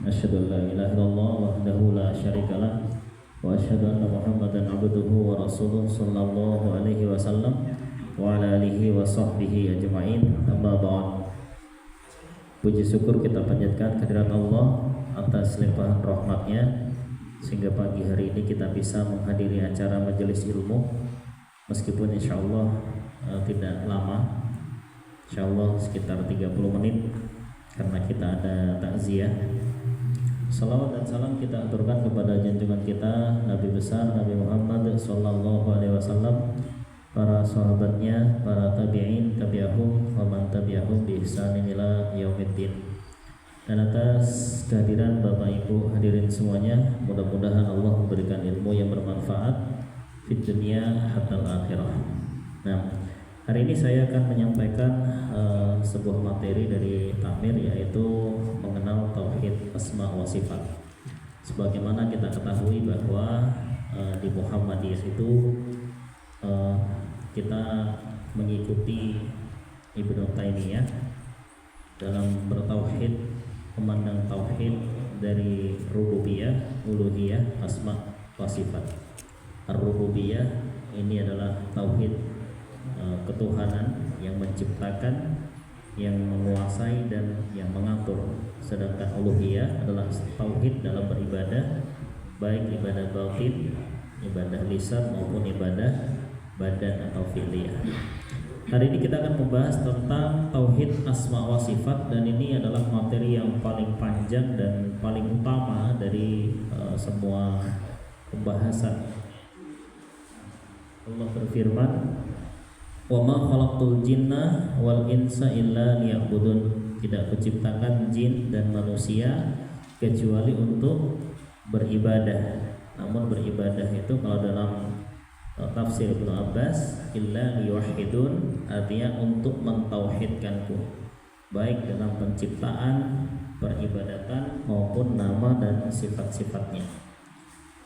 Asyhadu an la ilaha illallah wahdahu la syarikalah wa asyhadu anna Muhammadan abduhu wa rasuluh sallallahu alaihi wasallam wa ala alihi wa sahbihi ajma'in. Amma ba'd. Puji syukur kita panjatkan kehadirat Allah atas limpahan rahmatnya sehingga pagi hari ini kita bisa menghadiri acara majelis ilmu, meskipun insyaallah tidak lama, insyaallah sekitar 30 menit karena kita ada takziah. Salawat dan salam kita aturkan kepada junjungan kita Nabi besar Nabi Muhammad sallallahu alaihi wasallam, para sahabatnya, para tabi'in, tabi'ahum, wa man tabi'ahum bi ihsanin ila yaumiddin. Dan atas kehadiran Bapak Ibu hadirin semuanya, mudah-mudahan Allah memberikan ilmu yang bermanfaat di dunia hatta akhirah. Nah, hari ini saya akan menyampaikan sebuah materi dari takmir, yaitu mengenal tauhid asma wa sifat. Sebagaimana kita ketahui bahwa di Muhammadiyah itu kita mengikuti Ibnu Taimiyah dalam bertauhid, memandang tauhid dari rububiyah, uluhiyah, asma wa sifat. Ar-rububiyah ini adalah tauhid ketuhanan yang menciptakan, yang menguasai dan yang mengatur. Sedangkan uluhiyah adalah tauhid dalam beribadah, baik ibadah batin, ibadah lisan maupun ibadah badan atau fi'liyah. Hari ini kita akan membahas tentang tauhid asma wa sifat, dan ini adalah materi yang paling panjang dan paling utama dari semua pembahasan. Allah berfirman, "Wa ma khalaqtul jinna wal insa illa liya'budun." Tidak kuciptakan jin dan manusia kecuali untuk beribadah. Namun beribadah itu kalau dalam tafsir Ibnu Abbas, illa liyuwahhidun, artinya untuk mentauhidkanku, baik dalam penciptaan, peribadatan maupun nama dan sifat-sifatnya.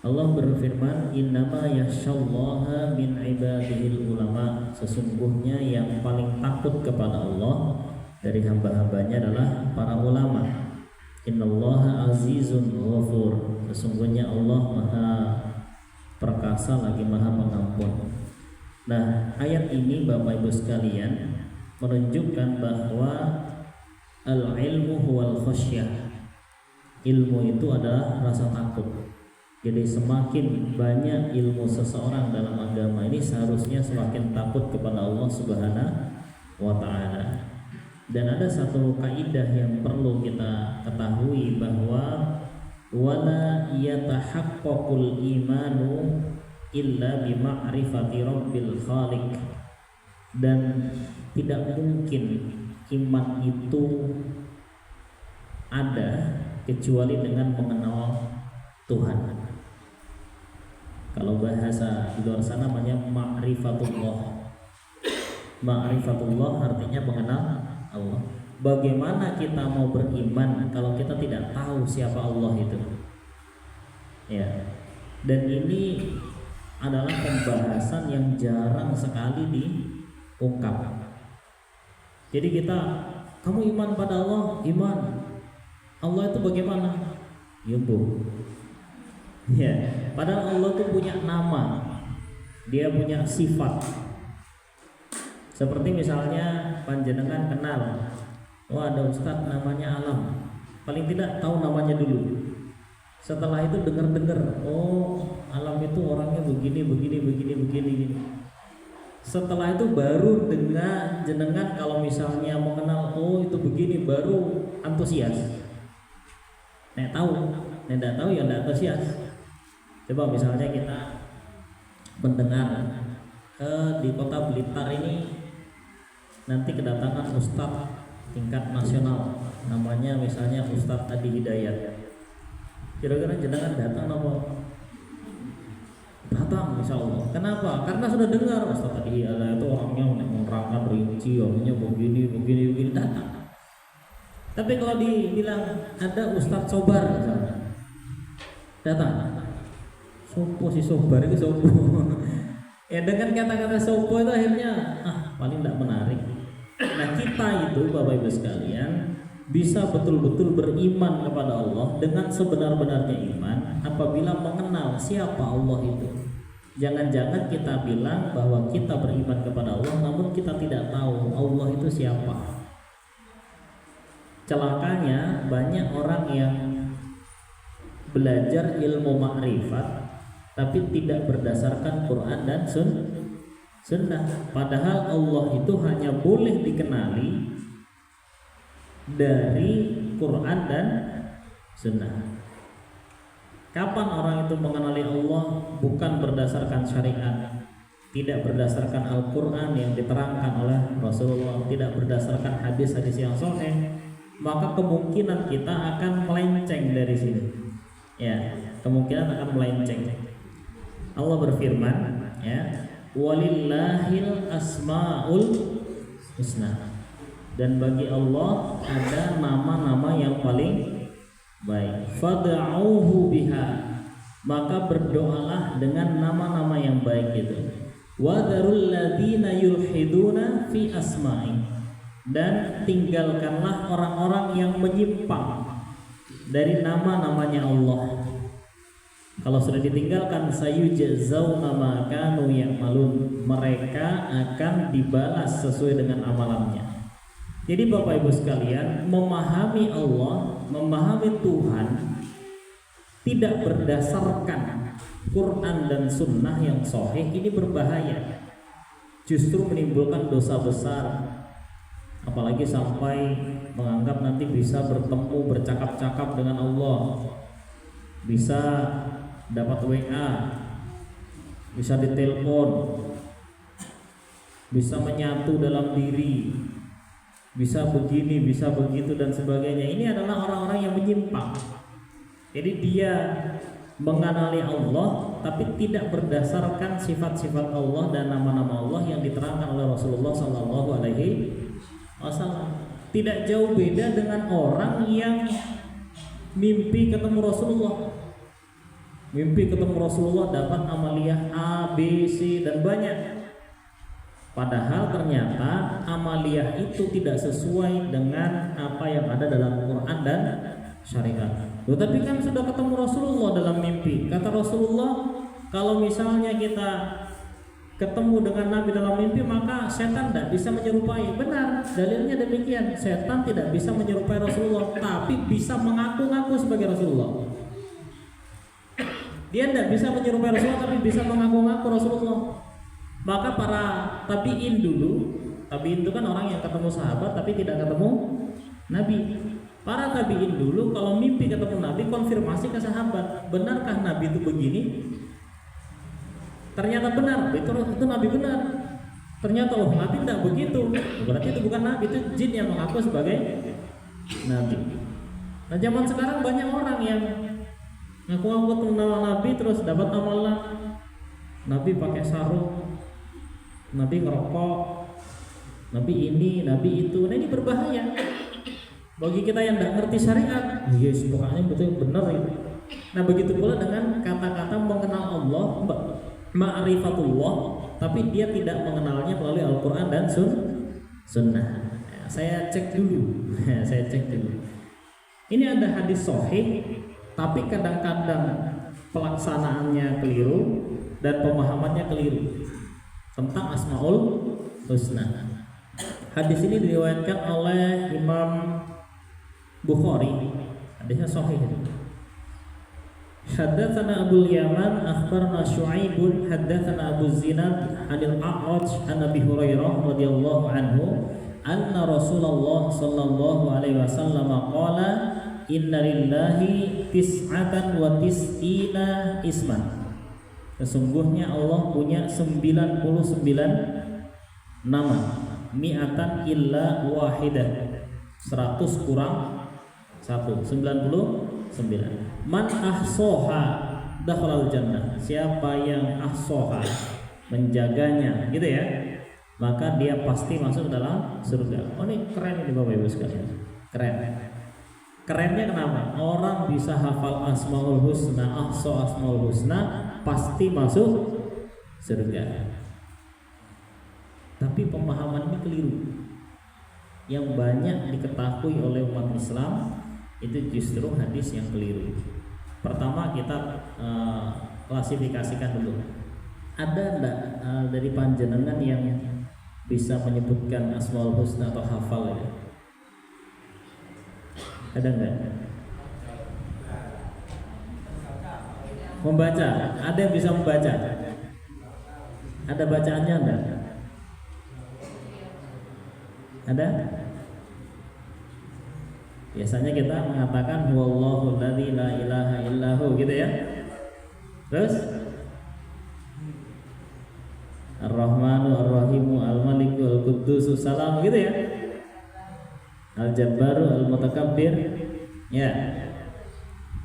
Allah berfirman, innama yakhsyallaha min ibadihil ulama. Sesungguhnya yang paling takut kepada Allah dari hamba-hambanya adalah para ulama. Innallaha azizun ghafur. Sesungguhnya Allah maha perkasa lagi maha pengampun. Nah, ayat ini Bapak Ibu sekalian menunjukkan bahwa al-ilmu huwal khasyah. Ilmu itu adalah rasa takut. Jadi semakin banyak ilmu seseorang dalam agama ini, seharusnya semakin takut kepada Allah Subhanahu wa ta'ala. Dan ada satu kaidah yang perlu kita ketahui, bahwa wala yatahaqqaqul imanu illa bima'rifati rabbil khaliq. Dan tidak mungkin iman itu ada kecuali dengan mengenal Tuhan. Kalau bahasa di luar sana namanya ma'rifatullah. Ma'rifatullah artinya mengenal Allah. Bagaimana kita mau beriman kalau kita tidak tahu siapa Allah itu? Ya. Dan ini adalah pembahasan yang jarang sekali diungkap. Jadi kamu iman pada Allah? Iman. Allah itu bagaimana? Ya, Bu. Ya, padahal Allah itu punya nama, dia punya sifat. Seperti misalnya panjenengan kenal, ada ustadz namanya Alam, paling tidak tahu namanya dulu. Setelah itu dengar-dengar, Alam itu orangnya begini. Setelah itu baru dengan jenengan kalau misalnya mengenal, itu begini, baru antusias. Nek tahu, nek tidak tahu ya tidak antusias. Coba misalnya kita mendengar di kota Blitar ini nanti kedatangan ustadz tingkat nasional, namanya misalnya Ustadz Adi Hidayat. Kira-kira jenengan datang apa? Datang, insya Allah. Kenapa? Karena sudah dengar Ustadz Adi Hidayat itu orangnya menerangkan rinci, orangnya begini, datang. Tapi kalau dibilang ada Ustadz Sobar misalnya, datang. Sopo si Sobar itu sopo. Ya dengan kata-kata sopo itu akhirnya paling tidak menarik. Nah, kita itu Bapak Ibu sekalian bisa betul-betul beriman kepada Allah dengan sebenar-benarnya iman apabila mengenal siapa Allah itu. Jangan-jangan kita bilang bahwa kita beriman kepada Allah namun kita tidak tahu Allah itu siapa. Celakanya banyak orang yang belajar ilmu makrifat tapi tidak berdasarkan Quran dan Sunnah. Padahal Allah itu hanya boleh dikenali dari Quran dan Sunnah. Kapan orang itu mengenali Allah? Bukan berdasarkan syariat, tidak berdasarkan Al-Quran yang diterangkan oleh Rasulullah, tidak berdasarkan hadis-hadis yang sahih, maka kemungkinan kita akan melenceng dari sini. Ya, kemungkinan akan melenceng. Allah berfirman, ya, walillahil asmaul husna. Dan bagi Allah ada nama-nama yang paling baik. Fad'auhu biha, maka berdoalah dengan nama-nama yang baik itu. Wa dzarul ladzina yulhiduna fi asma'i, dan tinggalkanlah orang-orang yang menyimpang dari nama-namanya Allah. Kalau sudah ditinggalkan, sayujzauna ma kanu ya'malun, mereka akan dibalas sesuai dengan amalannya. Jadi Bapak Ibu sekalian, memahami Allah, memahami Tuhan tidak berdasarkan Quran dan Sunnah yang sahih ini berbahaya. Justru menimbulkan dosa besar. Apalagi sampai menganggap nanti bisa bertemu, bercakap-cakap dengan Allah, bisa dapat WA, bisa ditelepon, bisa menyatu dalam diri, bisa begini, bisa begitu dan sebagainya. Ini adalah orang-orang yang menyimpang. Jadi dia mengenali Allah tapi tidak berdasarkan sifat-sifat Allah dan nama-nama Allah yang diterangkan oleh Rasulullah SAW. Tidak jauh beda dengan orang yang mimpi ketemu Rasulullah. Mimpi ketemu Rasulullah, dapat amaliyah A, B, C dan banyak. Padahal ternyata amaliyah itu tidak sesuai dengan apa yang ada dalam Quran dan syariat. Tapi kan sudah ketemu Rasulullah dalam mimpi. Kata Rasulullah, kalau misalnya kita ketemu dengan Nabi dalam mimpi, maka setan tidak bisa menyerupai. Benar, dalilnya demikian. Setan tidak bisa menyerupai Rasulullah, tapi bisa mengaku-ngaku sebagai Rasulullah. Dia tidak bisa menyerupai Rasulullah, tapi bisa mengaku-ngaku Rasulullah. Maka para tabi'in dulu, tabi'in itu kan orang yang ketemu sahabat tapi tidak ketemu Nabi. Para tabi'in dulu kalau mimpi ketemu Nabi, konfirmasi ke sahabat, benarkah Nabi itu begini? Ternyata benar, itu Nabi benar. Ternyata Nabi tidak begitu, berarti itu bukan Nabi, itu jin yang mengaku sebagai Nabi. Nah zaman sekarang banyak orang yang ngaku-ngaku nama Nabi terus dapat amalan. Nabi pakai sarung, Nabi ngerokok, Nabi ini, Nabi itu. Nah ini berbahaya bagi kita yang tidak ngerti syariat. Yes, pokoknya betul benar itu. Nah begitu pula dengan kata-kata mengenal Allah, ma'rifatullah, tapi dia tidak mengenalnya melalui Al-Quran dan Sunnah. Saya cek dulu. Ini ada hadis sahih, tapi kadang-kadang pelaksanaannya keliru dan pemahamannya keliru tentang Asmaul Husna. Hadis ini diriwayatkan oleh Imam Bukhari. Hadisnya sahih. Haddatsana Abu Yaman akhbarana Syu'aib haddatsana Abu Zinad 'anil A'raj an Abi Hurairah radhiyallahu anhu anna Rasulullah sallallahu alaihi wasallam qala inna lillahi tis'atan wa tis'ina isman. Sesungguhnya Allah punya 99 nama, mi'atan illa wahidah, 100 kurang 1, 99. Man ahsoha dakhalal jannah, siapa yang ahsoha, menjaganya gitu ya, maka dia pasti masuk dalam surga. Oh ini keren ini Bapak Ibu sekalian, keren. Kerennya kenapa? Orang bisa hafal Asmaul Husna, ahso Asmaul Husna, pasti masuk surga. Tapi pemahamannya keliru. yang banyak diketahui oleh umat Islam itu justru hadis yang keliru. Pertama kita klasifikasikan dulu. Ada enggak dari panjenengan yang bisa menyebutkan Asmaul Husna atau hafal ya? Ada enggak? Membaca, ada yang bisa membaca? Ada bacaannya enggak? Ada? Biasanya kita mengatakan huwallahu alladzi la ilaha illahu gitu ya. Terus Ar-Rahmanu Ar-Rahimu Al-Maliku Al-Quddusu Salam gitu ya. Al-Jabbaru Al-Mutakabbir ya.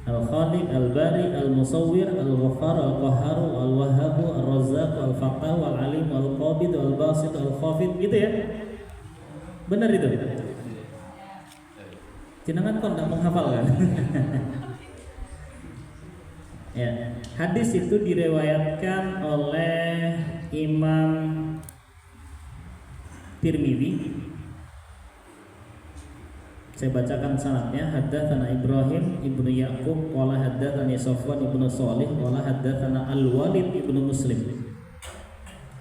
Al-Khaliq Al-Bari Al-Musawwir Al-Ghaffar Al-Qahharu Al-Wahhabu Al-Razzaq Al-Fattahu Al-Alim Al-Qabid Al-Basit Al-Khafid gitu ya. Benar itu. Jenengan kok enggak menghafal kan? Ya, hadis itu diriwayatkan oleh Imam Tirmidzi. Saya bacakan sanadnya. Haddatsana Ibrahim ibnu Yaqub qala haddatsani Safwan ibnu Shalih qala haddatsana Al-Walid ibnu Muslim.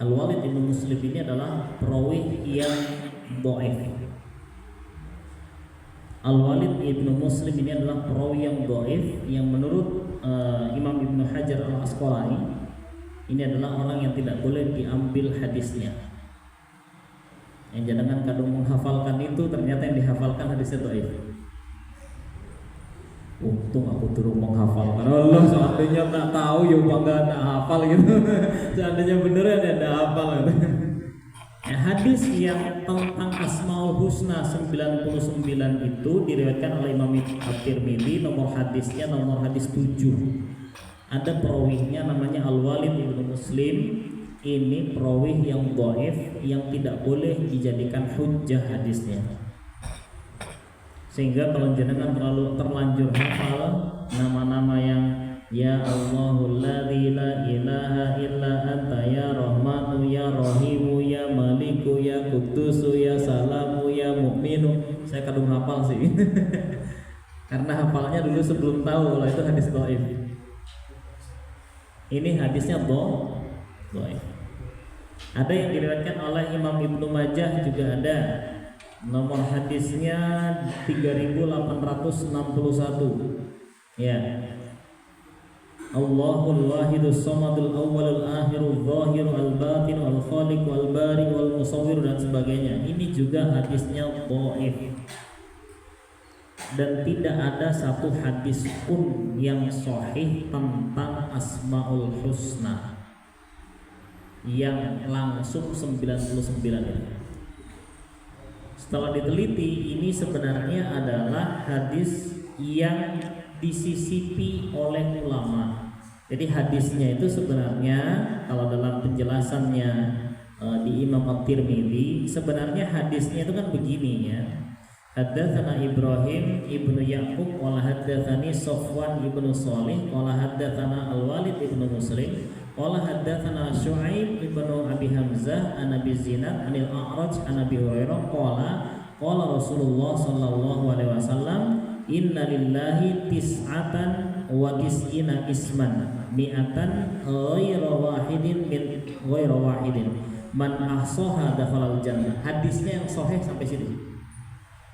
Al-Walid ibnu Muslim ini adalah perawi yang dhaif. Al-Walid ibnu Muslim ini adalah perawi yang dhaif yang menurut Imam Ibnu Hajar Al-Asqalani ini adalah orang yang tidak boleh diambil hadisnya. Yang jangan kadang menghafalkan itu ternyata yang dihafalkan hadisnya dhaif. Untung aku turun menghafalkan. Allah, seandainya tak tahu ya bangga tak hafal gitu. Seandainya beneran ya tak hafal gitu. Ya, hadis yang tentang Asmaul Husna 99 itu diriwayatkan oleh Imam At-Tirmidzi, nomor hadisnya nomor hadis 7. Ada perawinya namanya Al-Walid ibnu Muslim. Ini perawi yang dhaif yang tidak boleh dijadikan hujjah hadisnya. Sehingga kalau jenengan terlanjur hafal nama-nama yang Ya Allahul ladzi la ilaha illa anta ya Rahmanu ya Rahimu ya Maliku ya Qudusu ya Salamu ya Mu'minu. Saya kadung hafal sih. Karena hafalnya dulu sebelum tahu kalau itu hadis dhaif. Ini hadisnya dhaif. Ada yang diriwayatkan oleh Imam Ibnu Majah juga ada. Nomor hadisnya 3861. Ya. Allahul wahidus samadul awwalul akhirul zahir al batin wal khaliq wal bari wal musawwir dan sebagainya. Ini juga hadisnya dhaif. Dan tidak ada satu hadis pun yang sahih tentang Asmaul Husna yang langsung 99 ini. Setelah diteliti, ini sebenarnya adalah hadis yang disisipi oleh ulama. Jadi hadisnya itu sebenarnya kalau dalam penjelasannya di Imam At-Tirmidzi, sebenarnya hadisnya itu kan begini ya. Haddatsana Ibrahim ibnu Yaqub qala haddatsani Safwan ibnu Shalih qala haddatsana Al-Walid ibnu Muslim qala haddatsana Syu'aib ibnu Abi Hamzah an Abi Zinad anil A'raj an Abi Hurairah qala Rasulullah sallallahu alaihi wasallam inna lillahi tis'atan wa tis'ina isman mi'atan ghairu wahidin man ahsaha dakhalal jannah. Hadisnya yang sahih sampai sini.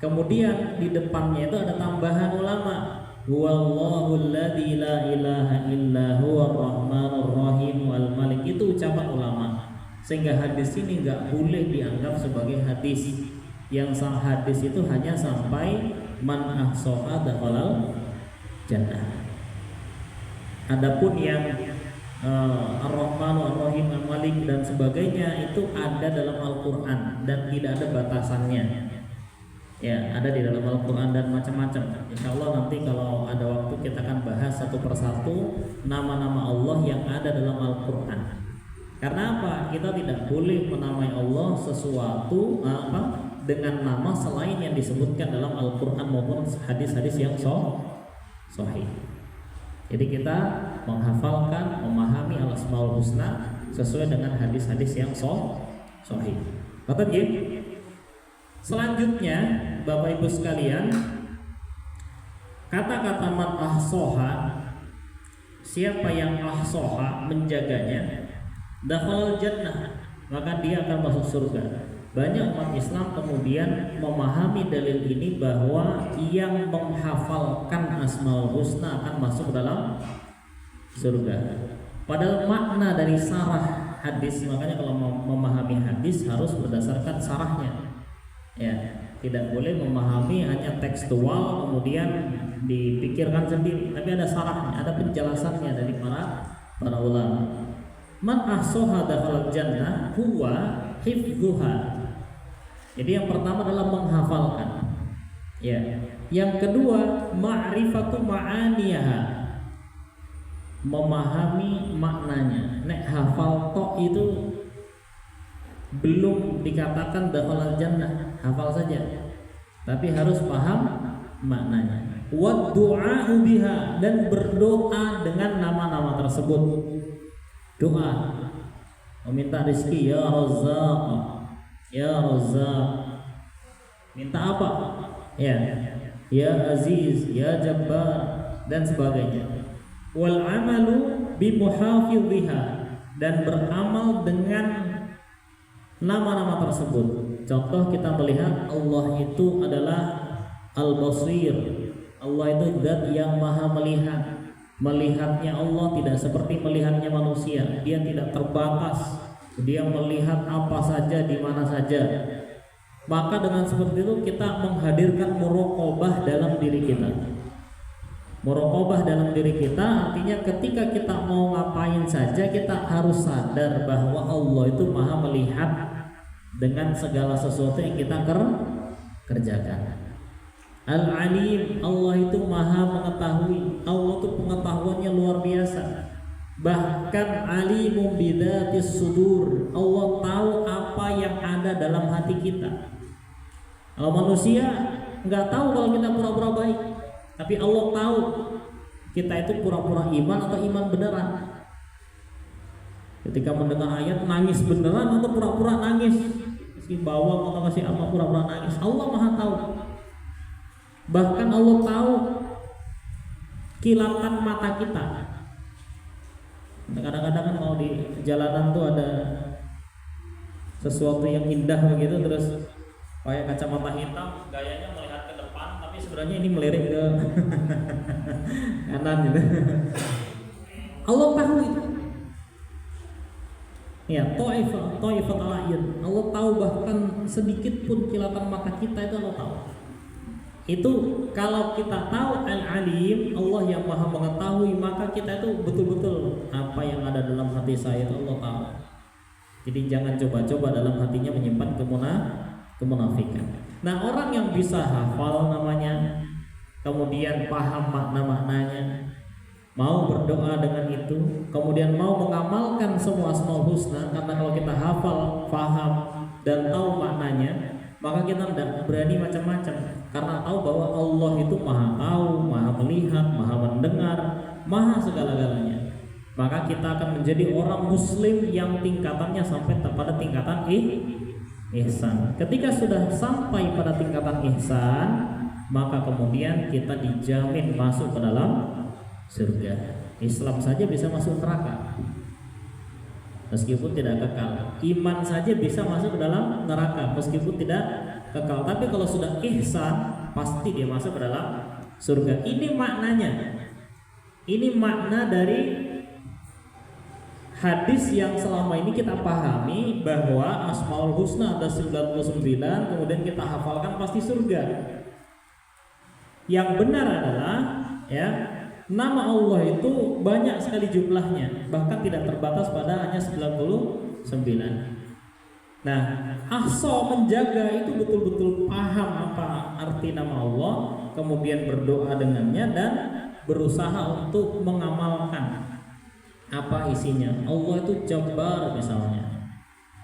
Kemudian di depannya itu ada tambahan ulama. Huwallahu alladzi la ilaha illa huwar rahmanur rahim wal malik. Itu ucapan ulama. Sehingga hadis ini enggak boleh dianggap sebagai hadis. Yang sang hadis itu hanya sampai man ahsaha dakhalal jannah. Adapun yang Ar-Rahmanu Ar-Rahim Al-Malik dan sebagainya itu ada dalam Al-Qur'an dan tidak ada batasannya. Ya, ada di dalam Al-Qur'an dan macam-macam. Insyaallah nanti kalau ada waktu kita akan bahas satu persatu nama-nama Allah yang ada dalam Al-Qur'an. Karena apa? Kita tidak boleh menamai Allah sesuatu dengan nama selain yang disebutkan dalam Al-Qur'an maupun hadis-hadis yang sahih. Jadi kita menghafalkan, memahami Al-Asmaul Husna sesuai dengan hadis-hadis yang sahih. Kata dia, Selanjutnya, Bapak Ibu sekalian, kata-kata man ahsoha, siapa yang ahsoha menjaganya, dakhalal jannah, maka dia akan masuk surga. Banyak umat Islam kemudian memahami dalil ini bahwa yang menghafalkan Asmaul Husna akan masuk dalam surga. Padahal makna dari sarah hadis, makanya kalau mau memahami hadis harus berdasarkan sarahnya. Ya, tidak boleh memahami hanya tekstual kemudian dipikirkan sendiri, tapi ada sarahnya, ada penjelasannya dari para ulama. Man ahsoha dakhalal jannah huwa hifdzuha. Jadi yang pertama adalah menghafalkan. Ya. Yang kedua, ma'rifatu ma'aniha. Memahami maknanya. Nek hafal tok itu belum dikatakan dakhalal jannah, hafal saja. Tapi harus paham maknanya. Wa du'a'u biha, dan berdoa dengan nama-nama tersebut. Doa meminta rezeki, ya Razzaq, ya Razzaq. Minta apa? Ya Aziz, ya Jabbar, dan sebagainya. Wal amalu bi muhafidhiha, dan beramal dengan nama-nama tersebut. Contoh, kita melihat Allah itu adalah Al-Basir. Allah itu zat yang maha melihat. Melihatnya Allah tidak seperti melihatnya manusia. Dia tidak terbatas. Dia melihat apa saja, di mana saja. Maka dengan seperti itu kita menghadirkan muraqabah dalam diri kita. Muraqabah dalam diri kita artinya ketika kita mau ngapain saja, kita harus sadar bahwa Allah itu maha melihat dengan segala sesuatu yang kita kerjakan. Al-Alim, Allah itu maha mengetahui. Allah itu pengetahuannya luar biasa. Bahkan alimum bidzatis sudur, Allah tahu apa yang ada dalam hati kita. Kalau manusia nggak tahu kalau kita pura-pura baik, tapi Allah tahu kita itu pura-pura iman atau iman beneran. Ketika mendengar ayat nangis beneran atau pura-pura nangis, kasih bawang atau kasih apa, pura-pura nangis, Allah maha tahu. Bahkan Allah tahu kilatan mata kita. Kadang-kadang kan kalau di jalanan tuh ada sesuatu yang indah begitu, terus pakai kacamata hitam, gayanya melihat ke depan, tapi sebenarnya ini melirik ke kanan gitu. Allah tahu itu. Ya, ta'ifat al-ayun. Allah tahu bahkan sedikit pun kilatan mata kita itu Allah tahu. Itu kalau kita tahu Al-Alim, Allah yang maha mengetahui, maka kita itu betul-betul apa yang ada dalam hati saya itu Allah tahu. Jadi jangan coba-coba dalam hatinya menyimpan kemunafikan. Nah, orang yang bisa hafal namanya, kemudian paham makna-maknanya, mau berdoa dengan itu, kemudian mau mengamalkan semua Asmaul Husna, karena kalau kita hafal, paham, dan tahu maknanya, maka kita tidak berani macam-macam, karena tahu bahwa Allah itu maha tahu, maha melihat, maha mendengar, maha segala-galanya. Maka kita akan menjadi orang muslim yang tingkatannya sampai pada tingkatan ihsan. Ketika sudah sampai pada tingkatan ihsan, maka kemudian kita dijamin masuk ke dalam surga. Islam saja bisa masuk neraka meskipun tidak kekal. Iman saja bisa masuk ke dalam neraka meskipun tidak kekal. Tapi kalau sudah ihsan, pasti dia masuk ke dalam surga. Ini maknanya. Ini makna dari hadis yang selama ini kita pahami bahwa Asmaul Husna ada 99, kemudian kita hafalkan pasti surga. Yang benar adalah nama Allah itu banyak sekali jumlahnya, bahkan tidak terbatas pada hanya 99. Nah, ahsa menjaga itu betul-betul paham apa arti nama Allah, kemudian berdoa dengannya dan berusaha untuk mengamalkan apa isinya. Allah itu Jabbar misalnya,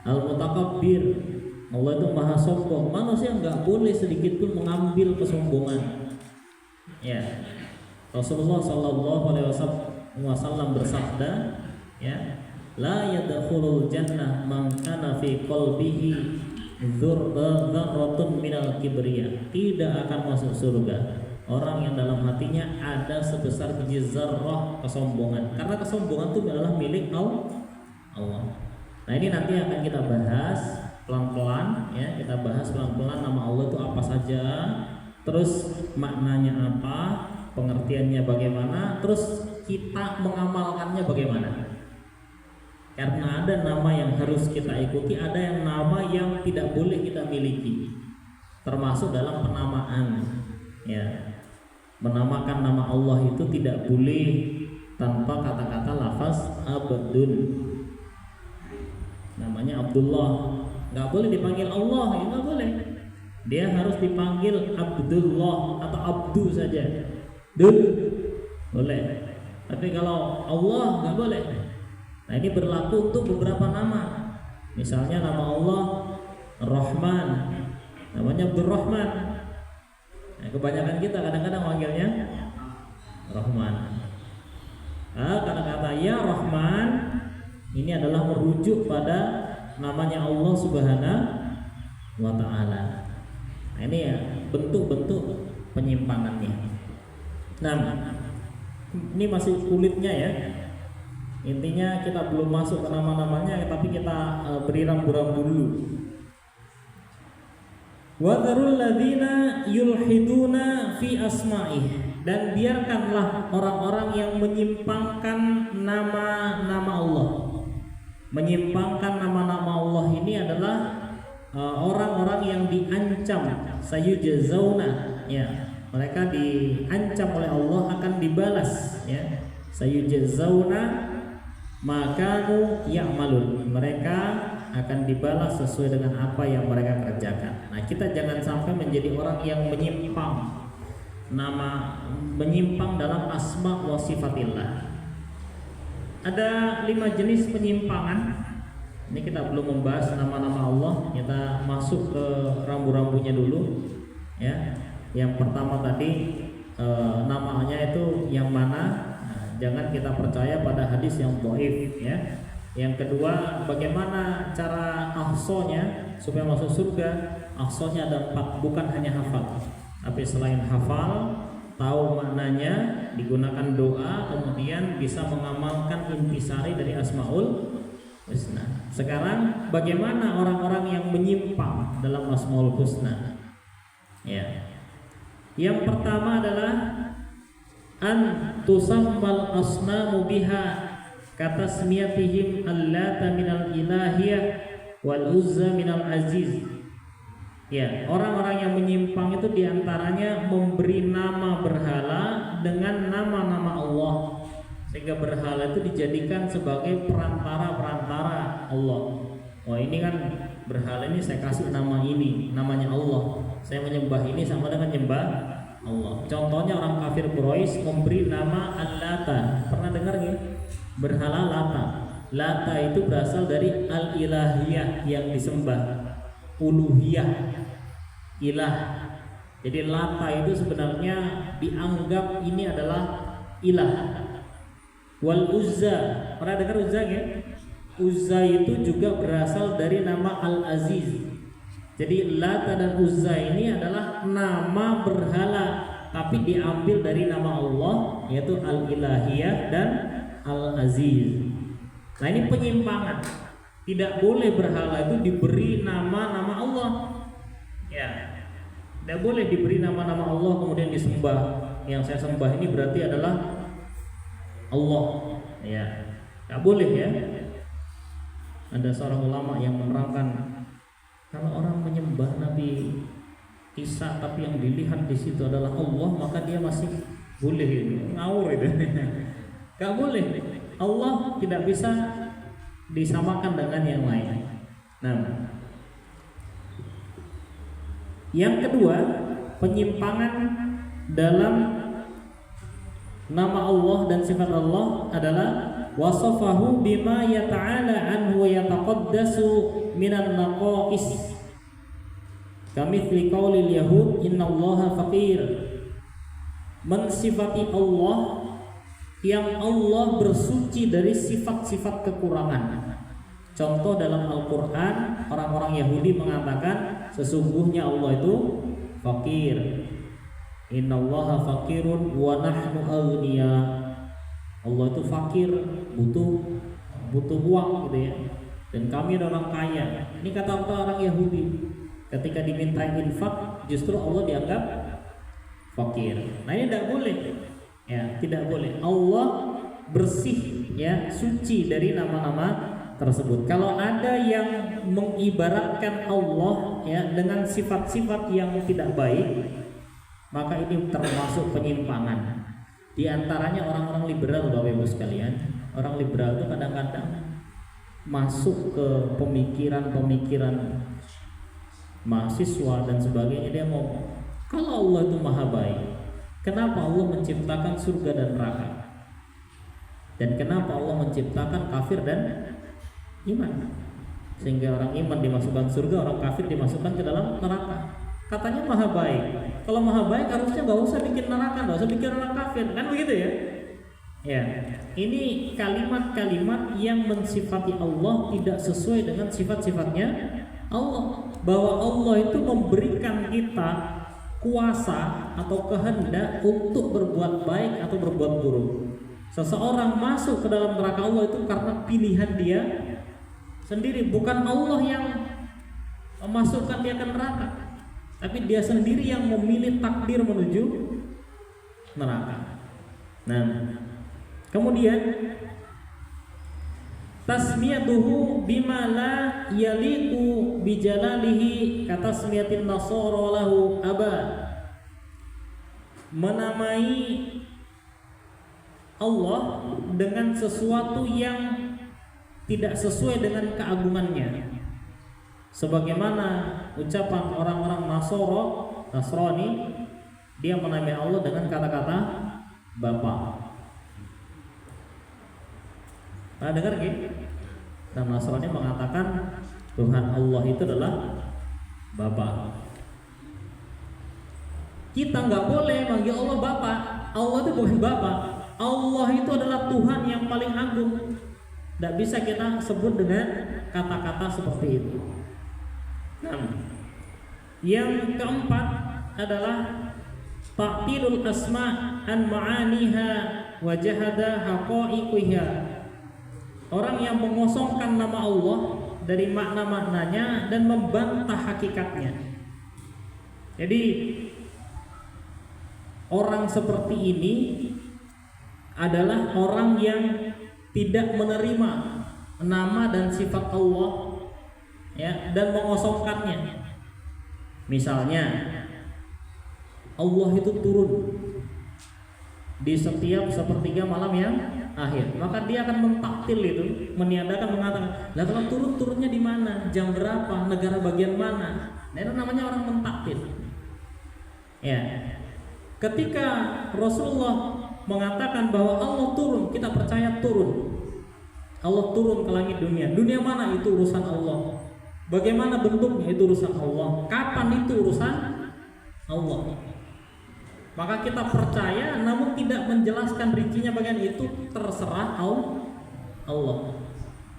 Al-Mutakabbir, Allah itu maha sombong. Manusia nggak boleh sedikit pun mengambil kesombongan. Ya, Rasulullah SAW bersabda, la yadkhulul jannah man kana fi qalbihi dzarratun minal kibriya, tidak akan masuk surga orang yang dalam hatinya ada sebesar biji zarrah kesombongan. Karena kesombongan itu adalah milik Allah. Nah, ini nanti akan kita bahas pelan-pelan ya, kita bahas pelan-pelan nama Allah itu apa saja, terus maknanya apa, pengertiannya bagaimana, terus kita mengamalkannya bagaimana. Karena ada nama yang harus kita ikuti, ada yang nama yang tidak boleh kita miliki, termasuk dalam penamaan ya. Menamakan nama Allah itu tidak boleh tanpa kata-kata lafaz abdun. Namanya Abdullah, nggak boleh dipanggil Allah, ya nggak boleh. Dia harus dipanggil Abdullah atau Abdu saja. Dul boleh. Tapi kalau Allah nggak boleh. Nah, ini berlaku untuk beberapa nama. Misalnya nama Allah Rahman, namanya Abdul Rahman. Nah, kebanyakan kita kadang-kadang manggilnya Rahman. Kata-kata ya Rahman ini adalah merujuk pada namanya Allah Subhanahu wa Ta'ala. Nah, ini ya bentuk-bentuk penyimpangannya. Nah, ini masih kulitnya ya. Intinya kita belum masuk ke nama-namanya, tapi kita beri rambu-rambu dulu. Wa dzarul ladzina yulhiduna fi asma'ih, dan biarkanlah orang-orang yang menyimpangkan nama-nama Allah. Menyimpangkan nama-nama Allah ini adalah orang-orang yang diancam sayujzauna ya. Mereka diancam oleh Allah akan dibalas ya. Sayujzauna makanu ya'malun, mereka akan dibalas sesuai dengan apa yang mereka kerjakan. Nah, kita jangan sampai menjadi orang yang menyimpang dalam asma wa sifatillah. Ada 5 jenis penyimpangan. Ini kita belum membahas nama-nama Allah, kita masuk ke rambu-rambunya dulu ya. Yang pertama tadi namanya itu yang mana? Jangan kita percaya pada hadis yang dhaif ya. Yang kedua, bagaimana cara ahsonya supaya masuk surga? Ahsonya ada 4, bukan hanya hafal, tapi selain hafal, tahu maknanya, digunakan doa, kemudian bisa mengamalkan intisari dari Asmaul Husna. Sekarang bagaimana orang-orang yang menyimpang dalam Asmaul Husna? Ya. Yang pertama adalah an tusammal asnamu biha katasmiyatihim allata minal ilahiyah wal uzza minal aziz. Ya, orang-orang yang menyimpang itu diantaranya memberi nama berhala dengan nama-nama Allah, sehingga berhala itu dijadikan sebagai perantara Allah. Oh, ini kan berhala ini saya kasih nama ini, namanya Allah. Saya menyembah ini sama dengan menyembah Allah. Contohnya orang kafir Quraisy memberi nama Al-Lata. Pernah dengar nggak? Berhala Lata. Lata itu berasal dari al-ilahiyah yang disembah, uluhiyah, ilah. Jadi Lata itu sebenarnya dianggap ini adalah ilah. Wal Uzza, pernah dengar Uzza nggak? Uzza itu juga berasal dari nama Al-Aziz. Jadi Lata dan Uzza ini adalah nama berhala, tapi diambil dari nama Allah, yaitu Al-Ilahiyah dan Al-Aziz. Nah, ini penyimpangan. Tidak boleh berhala itu diberi nama-nama Allah. Ya, tidak boleh diberi nama-nama Allah kemudian disembah. Yang saya sembah ini berarti adalah Allah. Ya, tidak boleh ya. Ada seorang ulama yang menerangkan, kalau orang menyembah Nabi Isa tapi yang dilihat di situ adalah Allah, maka dia masih boleh. Ngawur itu. Gak boleh. Allah tidak bisa disamakan dengan yang lain. Nah, yang kedua, penyimpangan dalam nama Allah dan sifat Allah adalah wasafahu bima yata'ala anhu wa yataqaddasu minan naqais, kamitsli qaulil yahud innallaha faqir. Mensifati Allah yang Allah bersuci dari sifat-sifat kekurangan. Contoh dalam Al-Quran, orang-orang Yahudi mengatakan sesungguhnya Allah itu fakir. Innallaha fakirun wa nahnu aghnia. Allah itu fakir, butuh uang gitu ya. Dan kami adalah orang kaya. Ini kata orang Yahudi. Ketika diminta infak, justru Allah dianggap fakir. Nah ini tidak boleh, ya tidak boleh. Allah bersih, ya suci dari nama-nama tersebut. Kalau ada yang mengibaratkan Allah ya dengan sifat-sifat yang tidak baik, maka ini termasuk penyimpangan. Di antaranya orang-orang liberal, Bapak Ibu sekalian. Orang liberal itu kadang-kadang masuk ke pemikiran mahasiswa dan sebagainya. Dia ngomong, kalau Allah itu maha baik, kenapa Allah menciptakan surga dan neraka? Dan kenapa Allah menciptakan kafir dan iman? Sehingga orang iman dimasukkan surga, orang kafir dimasukkan ke dalam neraka. Katanya maha baik. Kalau maha baik harusnya nggak usah bikin neraka, nggak usah bikin orang kafir, kan begitu ya? Ya, ini kalimat-kalimat yang mensifati Allah tidak sesuai dengan sifat-sifatnya Allah. Bahwa Allah itu memberikan kita kuasa atau kehendak untuk berbuat baik atau berbuat buruk. Seseorang masuk ke dalam neraka Allah itu karena pilihan dia sendiri, bukan Allah yang memasukkan dia ke neraka, tapi dia sendiri yang memilih takdir menuju neraka. Nah, kemudian tasmiyatuhu bima la yaliqu bijalalihi katasmiyatin nasara lahu aba. Menamai Allah dengan sesuatu yang tidak sesuai dengan keagungannya. Sebagaimana ucapan orang-orang Nasrani, dia menamai Allah dengan kata-kata Bapa. Nah, dengar gini. Nah, Nasrani mengatakan Tuhan Allah itu adalah Bapa. Kita nggak boleh manggil Allah Bapa. Allah itu bukan Bapa. Allah itu adalah Tuhan yang paling agung. Tidak bisa kita sebut dengan kata-kata seperti itu. Nah, yang keempat adalah ta'tilul asma' an ma'aniha wa jahada haqa'iqiha. Orang yang mengosongkan nama Allah dari makna-maknanya dan membantah hakikatnya. Jadi orang seperti ini adalah orang yang tidak menerima nama dan sifat Allah, ya, dan mengosongkannya. Misalnya Allah itu turun di setiap sepertiga malam yang akhir, maka dia akan mentaktil itu, meniadakan, mengatakan, lah kalau turunnya di mana, jam berapa, negara bagian mana. Nah, itu namanya orang mentaktil. Ya, ketika Rasulullah mengatakan bahwa Allah turun, kita percaya turun. Allah turun ke langit dunia. Dunia mana itu urusan Allah. Bagaimana bentuknya itu urusan Allah. Kapan itu urusan Allah. Maka kita percaya, namun tidak menjelaskan rincinya bagian itu, terserah Allah.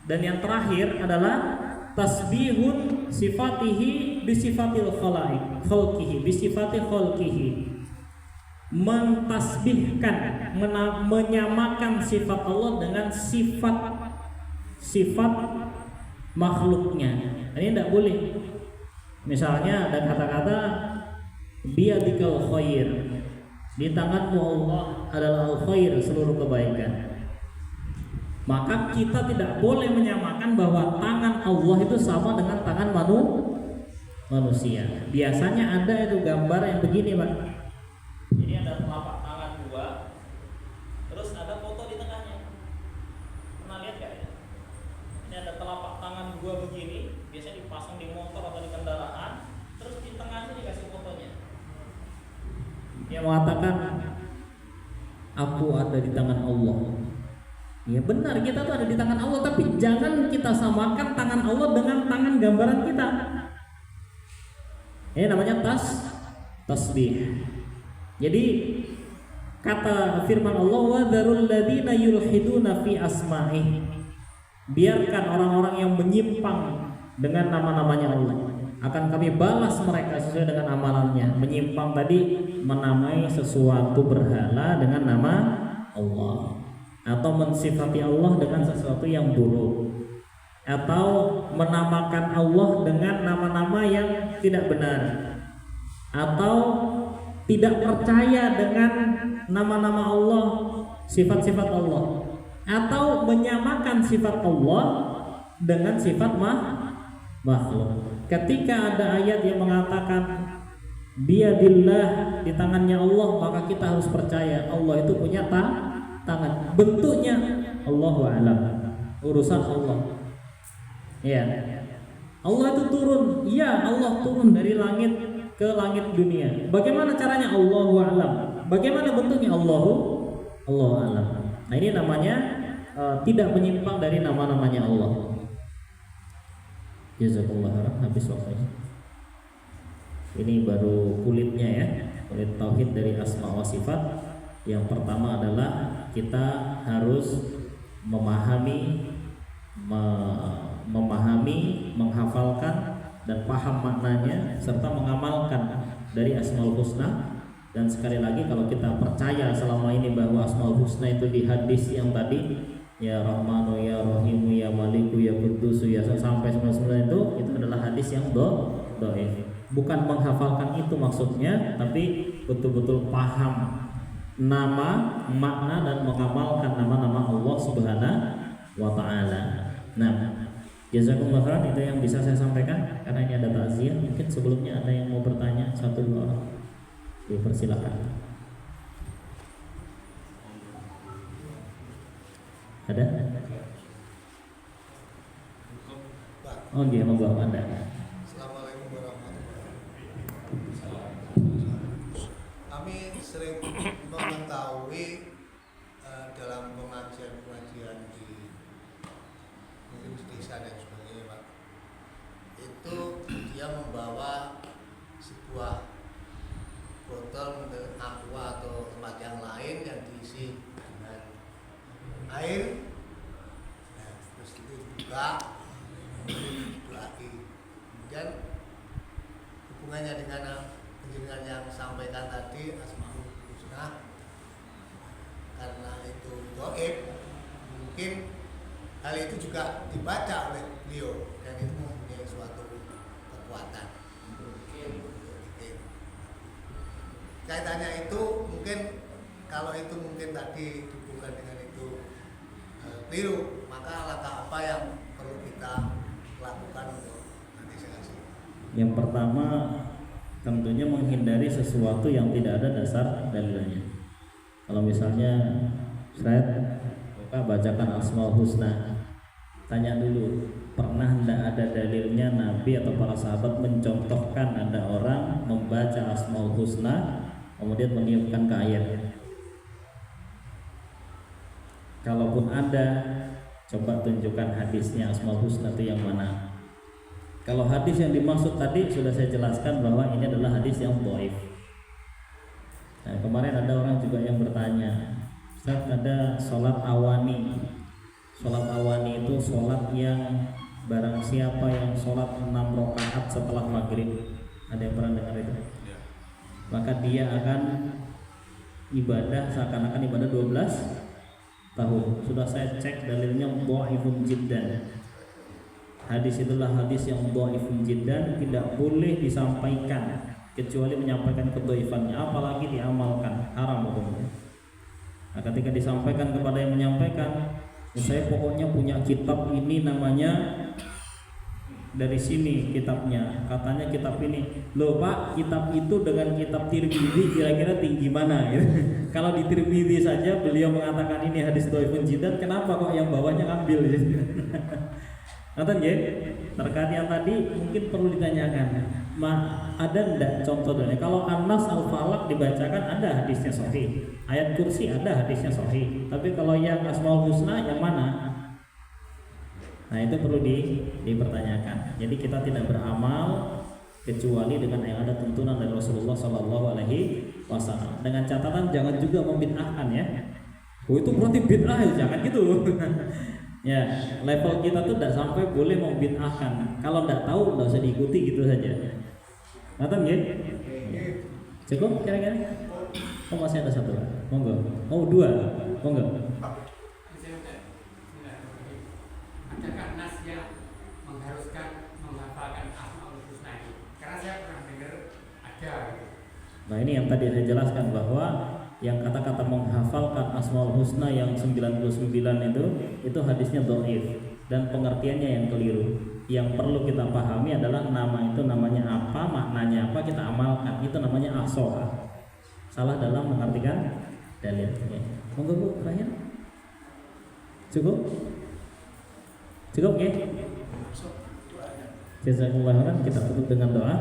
Dan yang terakhir adalah tasbihun sifatihi bisifatil khalqihi bisifatil khalqihi. Mentasbihkan, menyamakan sifat Allah dengan sifat makhluknya. Ini tidak boleh. Misalnya ada kata-kata biyadikal khair, di tanganmu Allah adalah al-khair, seluruh kebaikan. Maka kita tidak boleh menyamakan bahwa tangan Allah itu sama dengan tangan manusia. Biasanya ada itu gambar yang begini, Pak. Jadi ada telapak tangan dua, terus ada foto di tengahnya. Pernah lihat gak ya? Ini ada telapak tangan dua begini, biasanya dipasang di motor atau di kendaraan, terus di tengahnya dikasih fotonya. Dia mengatakan, aku ada di tangan Allah. Ya benar, kita tuh ada di tangan Allah, tapi jangan kita samakan tangan Allah dengan tangan gambaran kita. Ini namanya tasbih. Jadi kata firman Allah, wa dzarul ladzina yulhiduna fi asma'ihi. biarkan orang-orang yang menyimpang dengan nama-namanya Allah, akan kami balas mereka sesuai dengan amalannya. Menyimpang tadi menamai sesuatu berhala dengan nama Allah, atau mensifati Allah dengan sesuatu yang buruk, atau menamakan Allah dengan nama-nama yang tidak benar, atau tidak percaya dengan nama-nama Allah, sifat-sifat Allah, atau menyamakan sifat Allah dengan sifat makhluk. Ketika ada ayat yang mengatakan biyadillah, di tangannya Allah, maka kita harus percaya Allah itu punya tangan. Bentuknya Allahu a'lam, urusan Allah. Ya, Allah itu turun. Ya, Allah turun dari langit ke langit dunia. Bagaimana caranya? Allahu a'lam. Bagaimana bentuknya? Allahu a'lam. Nah, ini namanya tidak menyimpang dari nama-namanya Allah. Jazakumullah khairan, habis waktunya. Ini baru kulitnya ya, kulit tauhid dari asma wa sifat. Yang pertama adalah kita harus memahami, menghafalkan dan paham maknanya serta mengamalkan dari Asmaul Husna. Dan sekali lagi, kalau kita percaya selama ini bahwa Asmaul Husna itu di hadis yang tadi, ya Rahmanu, ya Rahimu, ya Maliku, ya Qudusu, ya sampai 99 itu adalah hadis yang dhaif. Bukan menghafalkan itu maksudnya, tapi betul-betul paham nama, makna, dan mengamalkan nama-nama Allah Subhanahu wa Ta'ala. Nah, jazakumullah khairan, itu yang bisa saya sampaikan karena ini ada takziah. Mungkin sebelumnya ada yang mau bertanya, 1-2 orang. Dipersilakan. Ada? Oh iya, monggo Anda. Assalamualaikum warahmatullahi wabarakatuh. Kami sering mengetahui dalam pengajian di mungkin di desa dan sebagainya, Pak, itu dia membawa sebuah botol aqua atau tempat yang lain yang diisi dengan air, nah, terus itu dibuka, kemudian hubungannya dengan penjelasan yang sampaikan tadi Asmaul Husna, karena itu dhaif, mungkin hal itu juga dibaca oleh beliau dan itu mempunyai suatu kekuatan. Kaitannya itu mungkin, kalau itu mungkin tadi dihubungkan dengan itu keliru, maka langkah apa yang perlu kita lakukan untuk antisipasi? Yang pertama, tentunya menghindari sesuatu yang tidak ada dasar dalilnya. Kalau misalnya Fred bacakan Asmaul Husna, tanya dulu, pernah tidak ada dalilnya Nabi atau para sahabat mencontohkan ada orang membaca Asmaul Husna kemudian meniupkan ke air? Kalaupun ada, coba tunjukkan hadisnya Asmaul Husna itu yang mana. Kalau hadis yang dimaksud tadi sudah saya jelaskan bahwa ini adalah hadis yang dhaif. Nah, kemarin ada orang juga yang bertanya, Ustaz, ada sholat awani. Sholat awani itu sholat yang barang siapa yang sholat 6 rakaat setelah maghrib, ada yang pernah dengar itu? Maka dia akan ibadah seakan-akan ibadah 12 tahun. Sudah saya cek dalilnya dhaifun jiddan. Hadis itulah hadis yang dhaifun jiddan, tidak boleh disampaikan kecuali menyampaikan kedhaifannya, apalagi diamalkan, haram hukumnya. Nah, ketika disampaikan kepada yang menyampaikan, saya pokoknya punya kitab ini namanya dari sini kitabnya, katanya kitab ini. Loh Pak, kitab itu dengan kitab Tirmidzi kira-kira tinggi mana gitu. Kalau di Tirmidzi saja beliau mengatakan ini hadis dhaifun jiddan, kenapa kok yang bawahnya ambil gitu. Nonton ya, terkait yang tadi mungkin perlu ditanyakan, ada enggak contoh dalilnya? Kalau An-Nas Al-Falaq dibacakan ada hadisnya sahih, ayat kursi ada hadisnya sahih, tapi kalau yang Asmaul Husna yang mana? Nah, itu perlu dipertanyakan. Jadi kita tidak beramal kecuali dengan yang ada tuntunan dari Rasulullah Shallallahu Alaihi Wasallam. Dengan catatan jangan juga membid'ahkan ya. Oh itu berarti bid'ah, jangan gitu. Ya, level kita tuh tidak sampai boleh membid'ahkan. Kalau tidak tahu tidak usah diikuti gitu saja. Ngerti nggih? Cukup kira-kira? Oh masih ada satu. Monggo. Oh dua. Monggo. Adakah nas yang mengharuskan menghafalkan Asmaul Husna ini? Karena saya pernah dengar ada. Nah ini yang tadi saya jelaskan bahwa yang kata-kata menghafalkan Asmaul Husna yang 99 itu hadisnya dhaif dan pengertiannya yang keliru. Yang perlu kita pahami adalah nama itu namanya apa, maknanya apa, kita amalkan. Itu namanya ahsoha. Salah dalam mengartikan dalil. Ya. Monggo Bu, terakhir. Cukup? Cukup ya? Jazakumullah khairan. Kita tutup dengan doa.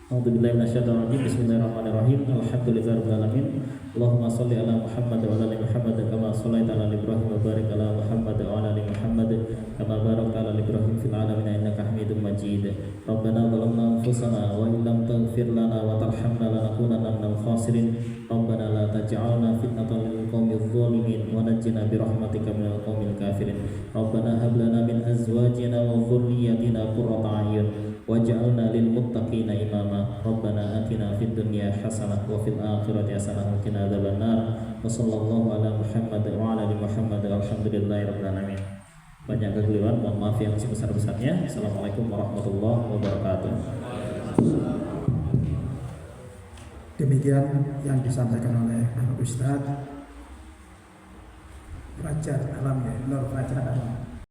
A'udzubillahi minasyaitonir rajim. Bismillahirrahmanirrahim. Alhamdulillahirabbil alamin. Allahumma shalli ala Muhammad wa ala ali Muhammad kama shallaita ala Ibrahim wa barik ala Muhammad wa ala ali Muhammad kama barakta ala Ibrahim fil alamin innaka Hamidum Majid. Rabbana zalamna anfusana wa in lam taghfir lana wa tarhamna lanakunanna minal khasirin. Rabbana la taj'alna fitnatan lil qaumiz zalimin wa najjina bi rahmatika minal qaumil kafirin. Rabbana hab lana min azwajina wa dhurriyyatina qurrata a'yun waj'alna lil muttaqina imama. Rabbana atina fid dunya hasanah wa fil akhirati hasanah wa qina adzabannar. Wa sallallahu ala Muhammad wa ala ali Muhammad. Alhamdulillahirabbil alamin. Banyak kekeliruan, mohon maaf yang sebesar-besarnya. Assalamualaikum warahmatullahi wabarakatuh. Demikian yang disampaikan oleh Bapak Ustadz Fajar Alam, ya, Nur Fajar Alam.